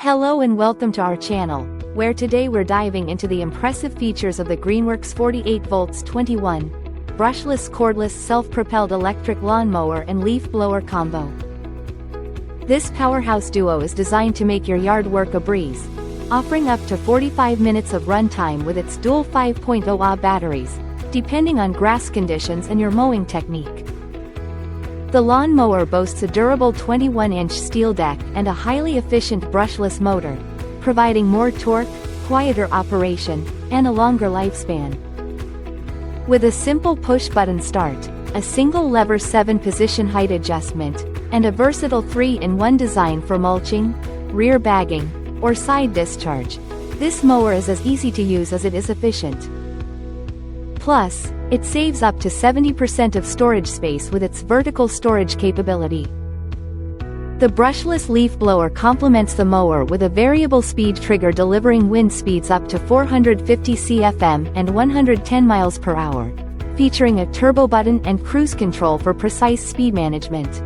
Hello and welcome to our channel, where today we're diving into the impressive features of the Greenworks 48V 21 brushless cordless self-propelled electric lawnmower and leaf blower combo. This powerhouse duo is designed to make your yard work a breeze, offering up to 45 minutes of runtime with its dual 5.0 Ah batteries, depending on grass conditions and your mowing technique. The lawnmower boasts a durable 21-inch steel deck and a highly efficient brushless motor, providing more torque, quieter operation, and a longer lifespan. With a simple push-button start, a single lever 7-position height adjustment, and a versatile 3-in-1 design for mulching, rear bagging, or side discharge, this mower is as easy to use as it is efficient. Plus, it saves up to 70% of storage space with its vertical storage capability. The brushless leaf blower complements the mower with a variable speed trigger delivering wind speeds up to 450 cfm and 110 miles per hour, featuring a turbo button and cruise control for precise speed management.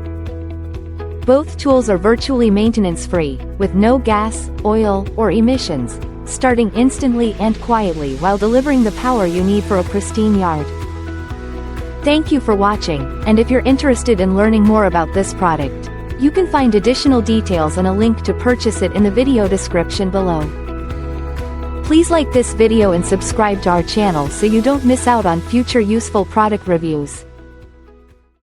Both tools are virtually maintenance-free, with no gas, oil, or emissions, starting instantly and quietly while delivering the power you need for a pristine yard. Thank you for watching, and if you're interested in learning more about this product, you can find additional details and a link to purchase it in the video description below. Please like this video and subscribe to our channel so you don't miss out on future useful product reviews.